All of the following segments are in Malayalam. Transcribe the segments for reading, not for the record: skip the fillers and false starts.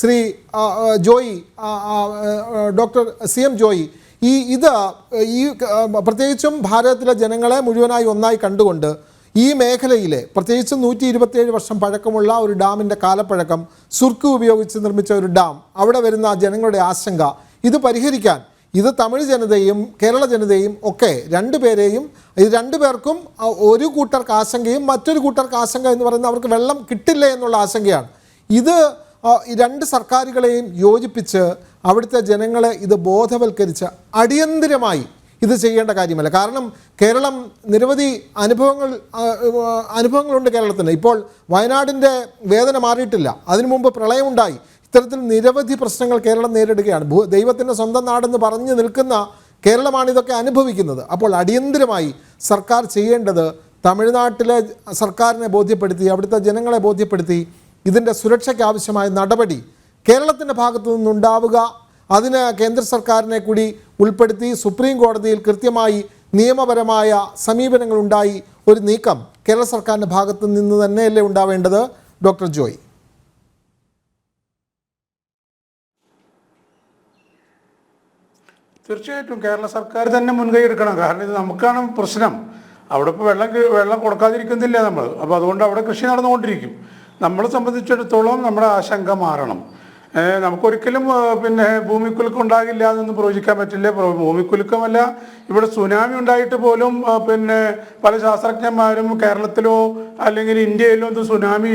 ശ്രീ ജോയി, ഡോക്ടർ CM ജോയി, ഇത് പ്രത്യേകിച്ചും ഭാരതത്തിലെ ജനങ്ങളെ മുഴുവനായി ഒന്നായി കണ്ടുകൊണ്ട് ഈ മേഖലയിലെ പ്രത്യേകിച്ചും 127 വർഷം പഴക്കമുള്ള ഒരു ഡാമിൻ്റെ കാലപ്പഴക്കം, സുർക്ക് ഉപയോഗിച്ച് നിർമ്മിച്ച ഒരു ഡാം, അവിടെ വരുന്ന ജനങ്ങളുടെ ആശങ്ക ഇത് പരിഹരിക്കാൻ ഇത് തമിഴ് ജനതയും കേരള ജനതയും ഒക്കെ രണ്ടുപേർക്കും ഒരു കൂട്ടർക്ക് ആശങ്കയും മറ്റൊരു കൂട്ടർക്ക് ആശങ്ക എന്ന് പറയുന്നത് അവർക്ക് വെള്ളം കിട്ടില്ല എന്നുള്ള ആശങ്കയാണ്. ഇത് രണ്ട് സർക്കാരുകളെയും യോജിപ്പിച്ച് അവിടുത്തെ ജനങ്ങളെ ഇത് ബോധവൽക്കരിച്ച് അടിയന്തിരമായി ഇത് ചെയ്യേണ്ട കാര്യമല്ല. കാരണം കേരളം നിരവധി അനുഭവങ്ങളുണ്ട് കേരളത്തിന്. ഇപ്പോൾ വയനാടിൻ്റെ വേദന മാറിയിട്ടില്ല, അതിനു മുമ്പ് പ്രളയമുണ്ടായി. ഇത്തരത്തിൽ നിരവധി പ്രശ്നങ്ങൾ കേരളം നേരിടുകയാണ്. ദൈവത്തിൻ്റെ സ്വന്തം നാടെന്ന് പറഞ്ഞു നിൽക്കുന്ന കേരളമാണ് ഇതൊക്കെ അനുഭവിക്കുന്നത്. അപ്പോൾ അടിയന്തിരമായി സർക്കാർ ചെയ്യേണ്ടത് തമിഴ്നാട്ടിലെ സർക്കാരിനെ ബോധ്യപ്പെടുത്തി, അവിടുത്തെ ജനങ്ങളെ ബോധ്യപ്പെടുത്തി ഇതിൻ്റെ സുരക്ഷയ്ക്ക് ആവശ്യമായ നടപടി കേരളത്തിൻ്റെ ഭാഗത്തു നിന്നുണ്ടാവുക, അതിന് കേന്ദ്ര സർക്കാരിനെ കൂടി ഉൾപ്പെടുത്തി സുപ്രീം കോടതിയിൽ കൃത്യമായി നിയമപരമായ സമീപനങ്ങളുണ്ടായി ഒരു നീക്കം കേരള സർക്കാരിൻ്റെ ഭാഗത്തു നിന്ന് തന്നെയല്ലേ ഉണ്ടാവേണ്ടത്? ഡോക്ടർ ജോയ്. തീർച്ചയായിട്ടും കേരള സർക്കാർ തന്നെ മുൻകൈ എടുക്കണം. കാരണം ഇത് നമുക്കാണ് പ്രശ്നം. അവിടെ ഇപ്പോൾ വെള്ളം കൊടുക്കാതിരിക്കുന്നില്ല നമ്മൾ. അപ്പോൾ അതുകൊണ്ട് അവിടെ കൃഷി നടന്നുകൊണ്ടിരിക്കും. നമ്മളെ സംബന്ധിച്ചിടത്തോളം നമ്മുടെ ആശങ്ക മാറണം. നമുക്കൊരിക്കലും ഭൂമിക്കുലുക്കം ഉണ്ടാകില്ല എന്നൊന്നും പ്രവചിക്കാൻ പറ്റില്ല. ഭൂമിക്കുലുക്കമല്ല, ഇവിടെ സുനാമി ഉണ്ടായിട്ട് പോലും പല ശാസ്ത്രജ്ഞന്മാരും കേരളത്തിലോ അല്ലെങ്കിൽ ഇന്ത്യയിലോ ഒന്നും സുനാമി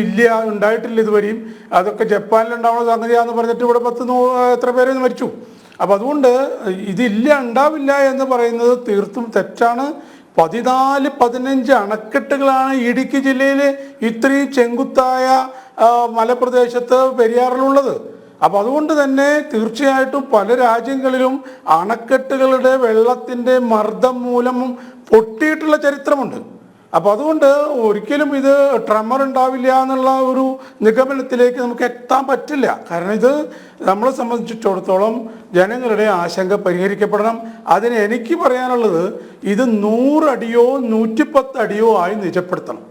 ഉണ്ടായിട്ടില്ല ഇതുവരെയും. അതൊക്കെ ജപ്പാനിലുണ്ടാവുന്ന സംഗതിയാണെന്ന് പറഞ്ഞിട്ട് ഇവിടെ എത്ര പേര് മരിച്ചു. അപ്പം അതുകൊണ്ട് ഉണ്ടാവില്ല എന്ന് പറയുന്നത് തീർത്തും തെറ്റാണ്. 14-15 അണക്കെട്ടുകളാണ് ഇടുക്കി ജില്ലയിൽ ഇത്രയും ചെങ്കുത്തായ മലപ്രദേശത്ത് പെരിയാറിലുള്ളത്. അപ്പം അതുകൊണ്ട് തന്നെ തീർച്ചയായിട്ടും പല രാജ്യങ്ങളിലും അണക്കെട്ടുകളുടെ വെള്ളത്തിൻ്റെ മർദ്ദം മൂലം പൊട്ടിയിട്ടുള്ള ചരിത്രമുണ്ട്. അപ്പം അതുകൊണ്ട് ഒരിക്കലും ഇത് ട്രെമർ ഉണ്ടാവില്ല എന്നുള്ള ഒരു നിഗമനത്തിലേക്ക് നമുക്ക് എത്താൻ പറ്റില്ല. കാരണം ഇത് നമ്മളെ സംബന്ധിച്ചിടത്തോളം ജനങ്ങളുടെ ആശങ്ക പരിഹരിക്കപ്പെടണം. അതിന് എനിക്ക് പറയാനുള്ളത്, ഇത് 100 അടിയോ 110 അടിയോ ആയി നിജപ്പെടുത്തണം.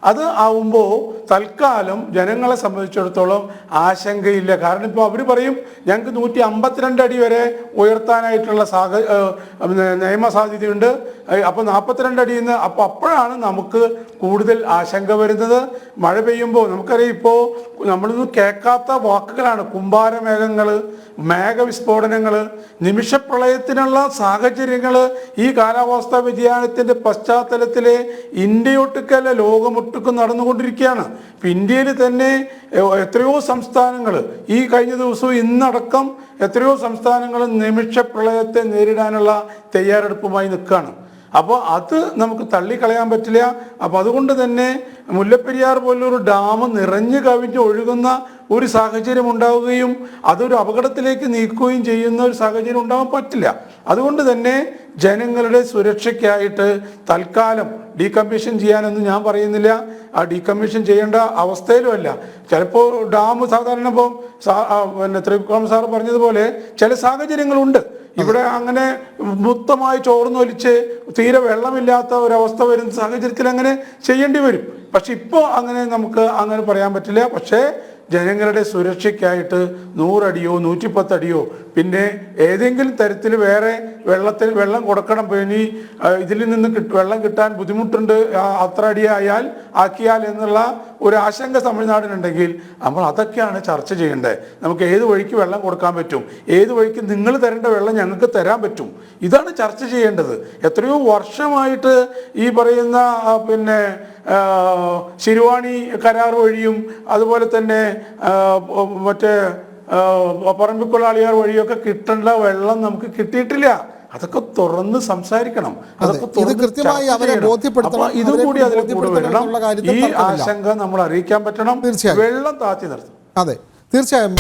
അത് ആവുമ്പോൾ തൽക്കാലം ജനങ്ങളെ സംബന്ധിച്ചിടത്തോളം ആശങ്കയില്ല. കാരണം ഇപ്പോൾ അവർ പറയും ഞങ്ങൾക്ക് 152 അടി വരെ ഉയർത്താനായിട്ടുള്ള നിയമസാധ്യതയുണ്ട്. അപ്പോൾ 42 അടിയിൽ നിന്ന് അപ്പോഴാണ് നമുക്ക് കൂടുതൽ ആശങ്ക വരുന്നത്. മഴ പെയ്യുമ്പോൾ നമുക്കറിയാം, ഇപ്പോൾ നമ്മളൊന്നും കേൾക്കാത്ത വാക്കുകളാണ് കുമ്പാരമേഘങ്ങൾ, മേഘവിസ്ഫോടനങ്ങൾ, നിമിഷപ്രളയത്തിനുള്ള സാഹചര്യങ്ങൾ ഈ കാലാവസ്ഥാ വ്യതിയാനത്തിൻ്റെ പശ്ചാത്തലത്തിൽ ഇന്ത്യയൊട്ടുക്കല്ല ലോകമൊട്ടുക്കും നടന്നുകൊണ്ടിരിക്കുകയാണ്. ഇപ്പം ഇന്ത്യയിൽ തന്നെ എത്രയോ സംസ്ഥാനങ്ങൾ ഈ കഴിഞ്ഞ ദിവസവും ഇന്നടക്കം എത്രയോ സംസ്ഥാനങ്ങൾ നിമിഷപ്രളയത്തെ നേരിടാനുള്ള തയ്യാറെടുപ്പുമായി നിൽക്കുകയാണ്. അപ്പോൾ അത് നമുക്ക് തള്ളിക്കളയാൻ പറ്റില്ല. അപ്പോൾ അതുകൊണ്ട് തന്നെ മുല്ലപ്പെരിയാർ പോലൊരു ഡാം നിറഞ്ഞു കവിഞ്ഞ് ഒഴുകുന്ന ഒരു സാഹചര്യം ഉണ്ടാവുകയും അതൊരു അപകടത്തിലേക്ക് നീക്കുകയും ചെയ്യുന്ന ഒരു സാഹചര്യം ഉണ്ടാവാൻ പറ്റില്ല. അതുകൊണ്ട് തന്നെ ജനങ്ങളുടെ സുരക്ഷയ്ക്കായിട്ട് തൽക്കാലം ഡീകമ്മീഷൻ ചെയ്യാനൊന്നും ഞാൻ പറയുന്നില്ല. ആ ഡീകമ്മീഷൻ ചെയ്യേണ്ട അവസ്ഥയിലുമല്ല. ചിലപ്പോൾ ഡാം സാധാരണ ഇപ്പോൾ ത്രിവിക്രമ സാർ പറഞ്ഞതുപോലെ ചില സാഹചര്യങ്ങളുണ്ട്. ഇവിടെ അങ്ങനെ മൊത്തമായി ചോർന്നൊലിച്ച് തീരെ വെള്ളമില്ലാത്ത ഒരവസ്ഥ വരുന്ന സാഹചര്യത്തിൽ അങ്ങനെ ചെയ്യേണ്ടി വരും. പക്ഷെ ഇപ്പോൾ നമുക്ക് അങ്ങനെ പറയാൻ പറ്റില്ല. പക്ഷേ ജനങ്ങളുടെ സുരക്ഷയ്ക്കായിട്ട് 100 അടിയോ 110 അടിയോ പിന്നെ ഏതെങ്കിലും തരത്തിൽ വേറെ വെള്ളം കൊടുക്കണം. ഇനി ഇതിൽ നിന്ന് വെള്ളം കിട്ടാൻ ബുദ്ധിമുട്ടുണ്ട്, അത്ര ആക്കിയാൽ എന്നുള്ള ഒരു ആശങ്ക തമിഴ്നാടിനുണ്ടെങ്കിൽ നമ്മൾ അതൊക്കെയാണ് ചർച്ച ചെയ്യേണ്ടത്. നമുക്ക് ഏത് വഴിക്ക് വെള്ളം കൊടുക്കാൻ പറ്റും, ഏത് വഴിക്ക് നിങ്ങൾ തരേണ്ട വെള്ളം ഞങ്ങൾക്ക് തരാൻ പറ്റും, ഇതാണ് ചർച്ച ചെയ്യേണ്ടത്. എത്രയോ വർഷമായിട്ട് ഈ പറയുന്ന ശിരുവാണി കരാർ വഴിയും അതുപോലെ തന്നെ മറ്റേ പറമ്പിക്കൊള്ളാളിയാർ വഴിയൊക്കെ കിട്ടേണ്ട വെള്ളം നമുക്ക് കിട്ടിയിട്ടില്ല. അതൊക്കെ തുറന്ന് സംസാരിക്കണം. ഇതുകൂടി അതിൽ കൂടെ വരണം. ഈ ആശങ്ക നമ്മൾ അറിയിക്കാൻ പറ്റണം. വെള്ളം താത്തി നിർത്തണം. അതെ, തീർച്ചയായും.